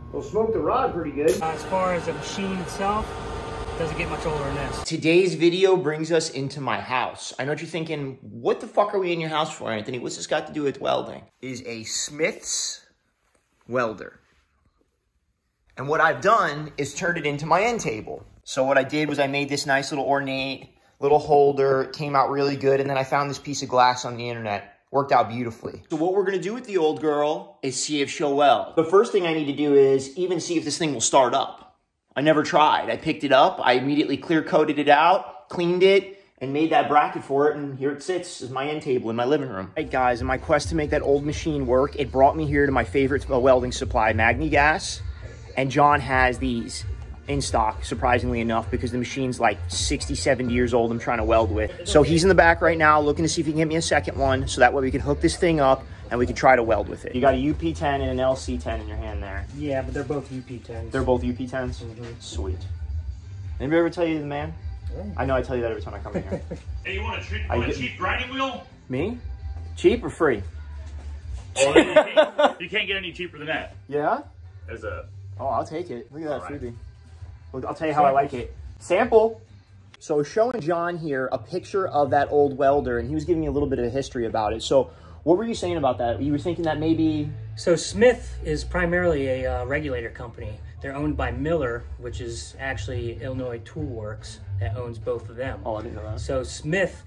It'll smoke the rod pretty good. As far as the machine itself, it doesn't get much older than this. Today's video brings us into my house. I know what you're thinking, what the fuck are we in your house for, Anthony? What's this got to do with welding? Is a Smith's welder. And what I've done is turned it into my end table. So what I did was I made this nice little ornate little holder. It came out really good. And then I found this piece of glass on the internet. Worked out beautifully. So what we're gonna do with the old girl is see if she'll weld. The first thing I need to do is even see if this thing will start up. I never tried. I picked it up, I immediately clear coated it out, cleaned it, and made that bracket for it, and here it sits as my end table in my living room. All right guys, in my quest to make that old machine work, it brought me here to my favorite welding supply, Magni-Gas, and John has these in stock, surprisingly enough, because the machine's like 60, 70 years old I'm trying to weld with. So he's in the back right now looking to see if he can get me a second one, so that way we can hook this thing up and we can try to weld with it. You got a UP10 and an LC10 in your hand there. Yeah, but they're both UP10s. They're both UP10s? Sweet. Anybody ever tell you the man? Yeah. I know I tell you that every time I come in here. Hey, you want a cheap grinding wheel? Me? Cheap or free? Oh, you can't get any cheaper than that. Yeah? As a... Oh, I'll take it. Look at that freebie. Well, I'll tell you how I like it. Sample. So showing John here a picture of that old welder, and he was giving me a little bit of a history about it. So what were you saying about that? You were thinking that maybe... So Smith is primarily a regulator company. They're owned by Miller, which is actually Illinois Tool Works that owns both of them. Oh, I didn't know that. So Smith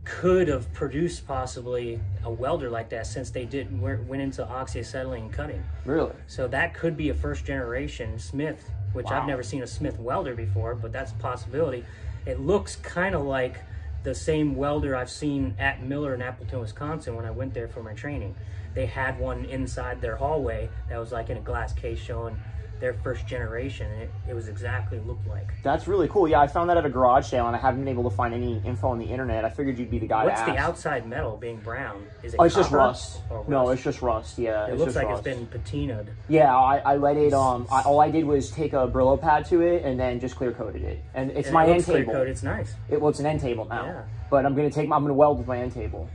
could have produced possibly a welder like that since they went into oxyacetylene and cutting. Really? So that could be a first generation Smith, which I've never seen a Smith welder before, but that's a possibility. It looks kind of like the same welder I've seen at Miller in Appleton, Wisconsin when I went there for my training. They had one inside their hallway that was like in a glass case showing their first generation, and it was exactly looked like. That's really cool. Yeah, I found that at a garage sale, and I haven't been able to find any info on the internet. I figured you'd be the guy to ask. What's the outside metal being brown? Is it it's copper just rust. or rust? No, it's just rust. Yeah, it looks like it's been patinaed. Yeah, I let it. All I did was take a Brillo pad to it and then just clear coated it, and it's my end table. Clear coat, it's nice. Well, it's an end table now. Yeah. But I'm gonna weld with my end table.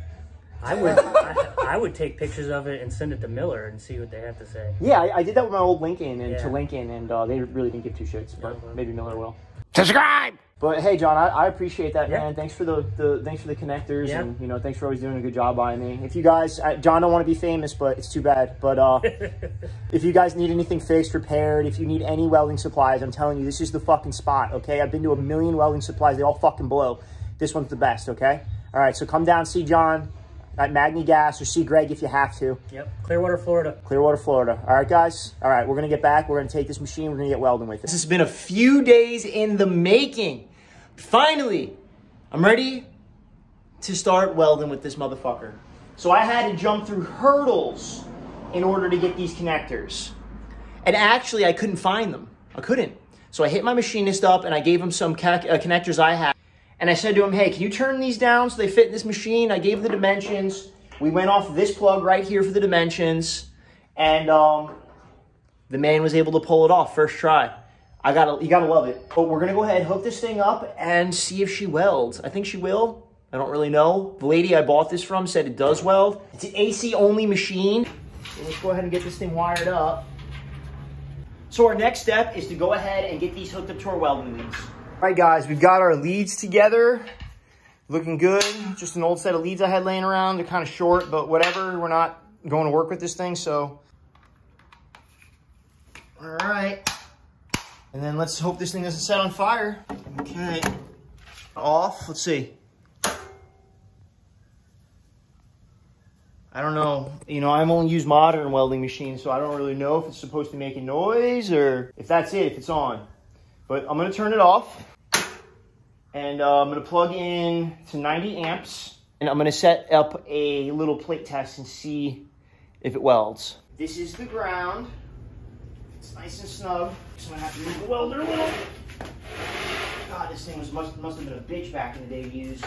I would take pictures of it and send it to Miller and see what they have to say. Yeah, I did that with my old Lincoln and to Lincoln, and they really didn't give two shits, but maybe Miller will. Subscribe! But hey, John, I appreciate that, man. Thanks for the connectors, and thanks for always doing a good job by me. If you guys, John don't want to be famous, but it's too bad. But if you guys need anything fixed, repaired, if you need any welding supplies, I'm telling you, this is the fucking spot. Okay, I've been to a million welding supplies, they all fucking blow. This one's the best. Okay, all right. So come down, see John at Magni-Gas, or see Greg if you have to. Yep, Clearwater, Florida. Clearwater, Florida. All right, guys. All right, we're going to get back. We're going to take this machine. We're going to get welding with it. This has been a few days in the making. Finally, I'm ready to start welding with this motherfucker. So I had to jump through hurdles in order to get these connectors. And actually, I couldn't find them. I couldn't. So I hit my machinist up, and I gave him some connectors I had. And I said to him, hey, can you turn these down so they fit in this machine? I gave him the dimensions. We went off this plug right here for the dimensions. And the man was able to pull it off first try. You gotta love it. But we're gonna go ahead, hook this thing up, and see if she welds. I think she will. I don't really know. The lady I bought this from said it does weld. It's an AC only machine. So let's go ahead and get this thing wired up. So our next step is to go ahead and get these hooked up to our welding leads. All right, guys, we've got our leads together. Looking good. Just an old set of leads I had laying around. They're kind of short, but whatever. We're not going to work with this thing, so. All right. And then let's hope this thing doesn't set on fire. Okay. Off. Let's see. I don't know. I've only used modern welding machines, so I don't really know if it's supposed to make a noise or if that's it, if it's on. But I'm going to turn it off. And I'm going to plug in to 90 amps. And I'm going to set up a little plate test and see if it welds. This is the ground. It's nice and snug. So I'm going to have to move the welder a little. God, this thing must have been a bitch back in the day to use.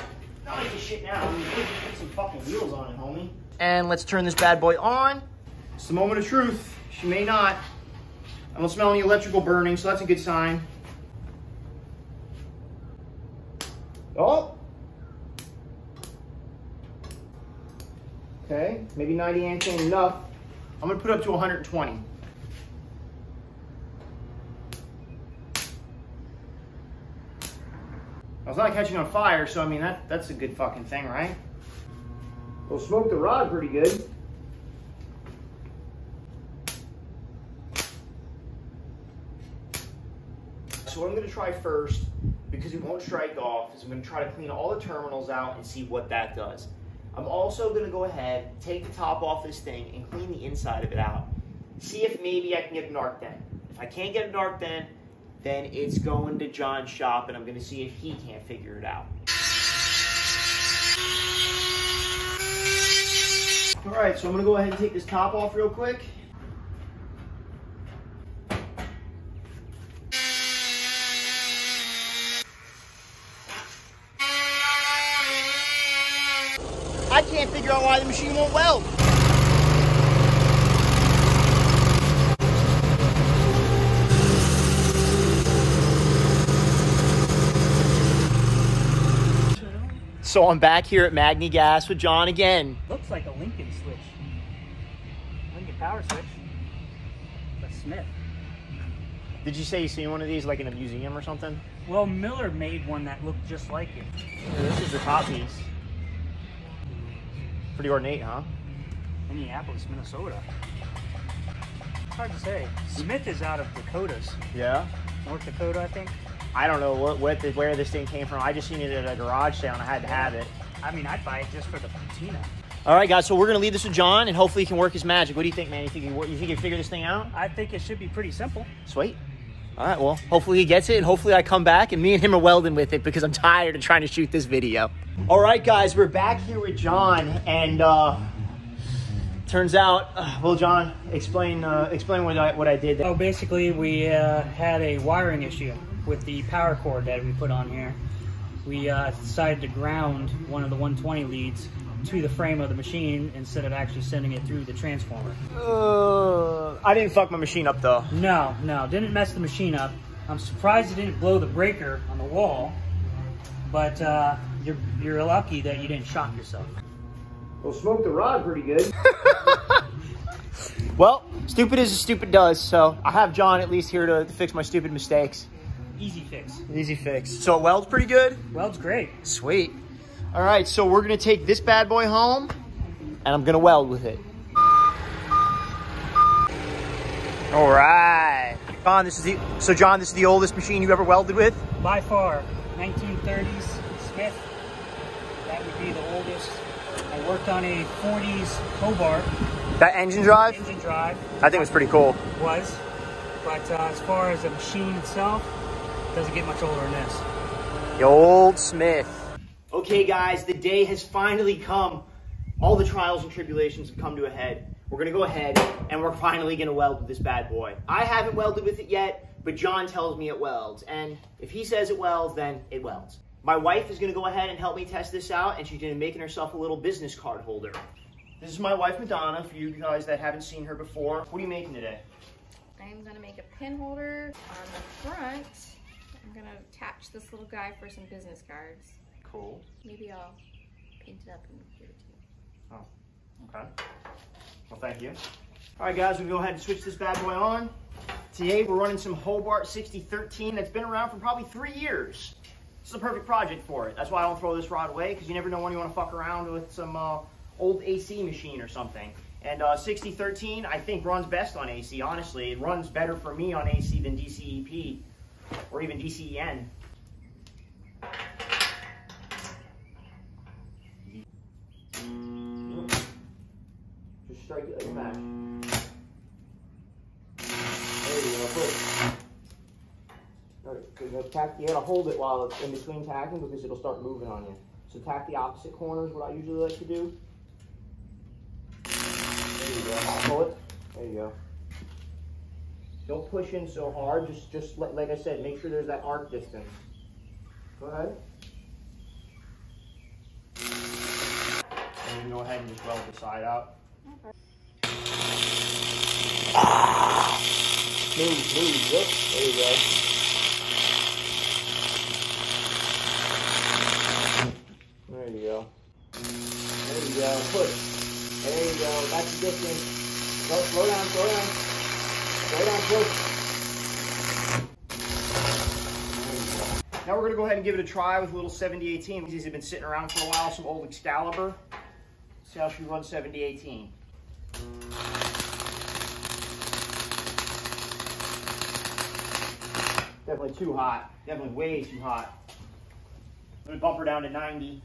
Not like this shit now. Put some fucking wheels on it, homie. And let's turn this bad boy on. It's the moment of truth. She may not. I don't smell any electrical burning, so that's a good sign. Oh. Okay, maybe 90 amps ain't enough. I'm gonna put it up to 120. It's not catching on fire, so I mean, that's a good fucking thing, right? We'll smoke the rod pretty good. So what I'm gonna try first, because it won't strike off, is I'm gonna try to clean all the terminals out and see what that does. I'm also gonna go ahead, take the top off this thing and clean the inside of it out. See if maybe I can get an arc dent. If I can't get an arc dent, then it's going to John's shop and I'm gonna see if he can't figure it out. All right, so I'm gonna go ahead and take this top off real quick. I can't figure out why the machine won't weld. So I'm back here at Magni Gas with John again. Looks like a Lincoln switch. Lincoln power switch. But Smith. Did you say you seen one of these like in a museum or something? Well, Miller made one that looked just like it. Yeah, this is the top piece. Pretty ornate, huh? Minneapolis, Minnesota. Hard to say. Smith is out of Dakotas. Yeah? North Dakota, I think. I don't know where this thing came from. I just seen it at a garage sale and I had to have it. I mean, I'd buy it just for the patina. All right, guys, so we're going to leave this with John and hopefully he can work his magic. What do you think, man? You think he can figure this thing out? I think it should be pretty simple. Sweet. All right, well, hopefully he gets it and hopefully I come back and me and him are welding with it because I'm tired of trying to shoot this video. All right, guys, we're back here with John and turns out, well, John, explain what I did there. Oh, basically, we had a wiring issue with the power cord that we put on here. We decided to ground one of the 120 leads to the frame of the machine instead of actually sending it through the transformer. I didn't fuck my machine up, though. No, didn't mess the machine up. I'm surprised it didn't blow the breaker on the wall, but you're lucky that you didn't shock yourself. We'll smoke the rod pretty good. Well, stupid as stupid does, so I have John at least here to fix my stupid mistakes. Easy fix. Easy fix. So it welds pretty good? Weld's great. Sweet. All right, so we're gonna take this bad boy home and I'm gonna weld with it. All right. John, this is the oldest machine you ever welded with? By far, 1930s Smith. That would be the oldest. I worked on a 40s Hobart. That engine drive? Engine drive. I think it was pretty cool. Was. But as far as the machine itself, it doesn't get much older than this. The old Smith. Okay, guys, the day has finally come. All the trials and tribulations have come to a head. We're going to go ahead and we're finally going to weld with this bad boy. I haven't welded with it yet, but John tells me it welds. And if he says it welds, then it welds. My wife is going to go ahead and help me test this out, and she's going to make herself a little business card holder. This is my wife, Madonna, for you guys that haven't seen her before. What are you making today? I'm going to make a pin holder on the front. I'm going to attach this little guy for some business cards. Cool. Maybe I'll paint it up and give it to you. Oh, okay. Well, thank you. All right, guys, we'll go ahead and switch this bad boy on. Today, we're running some Hobart 6013 that's been around for probably 3 years. This is a perfect project for it. That's why I don't throw this rod away, because you never know when you want to fuck around with some old AC machine or something. And 6013, I think, runs best on AC, honestly. It runs better for me on AC than DCEP or even DCEN. Just strike it like that. There you go, push. Alright, you gotta hold it while it's in between tacking because it'll start moving on you. So tack the opposite corners, what I usually like to do. There you go, pull it. There you go. Don't push in so hard, just like I said, make sure there's that arc distance. Go ahead. And you can go ahead and just weld the side out. Okay. Smooth, yep, there you go. There you go. There you go, push. There you go, that's the distance. Go, slow down, slow down. Slow down, push. There you go. Now we're gonna go ahead and give it a try with a little 7018. These have been sitting around for a while, some old Excalibur. See how she runs 7018. Definitely too hot. Definitely way too hot. I'm gonna bump her down to 90.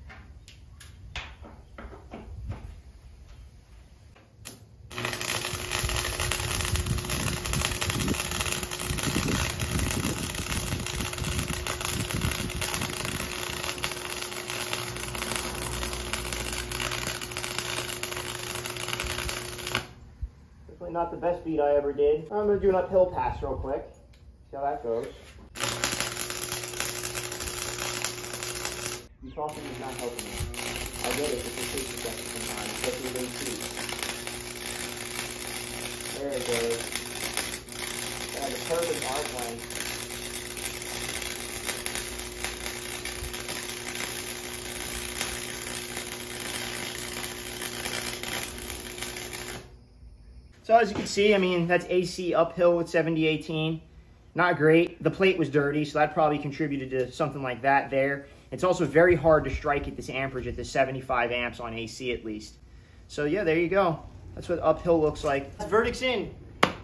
Definitely not the best beat I ever did. I'm gonna do an uphill pass real quick. See how that goes. You talking is not helping me. I get it, it's a safety second sometimes, especially with AT. There it goes. Got the perfect arc length. So as you can see, I mean, that's AC uphill with 7018. Not great. The plate was dirty, so that probably contributed to something like that there. It's also very hard to strike at this amperage at the 75 amps on AC at least. So yeah, there you go. That's what uphill looks like. Verdict's in.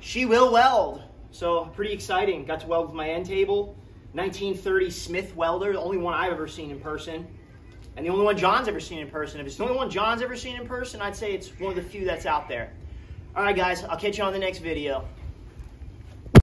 She will weld. So pretty exciting. Got to weld with my end table. 1930 Smith welder, the only one I've ever seen in person. And the only one John's ever seen in person. If it's the only one John's ever seen in person, I'd say it's one of the few that's out there. All right, guys, I'll catch you on the next video.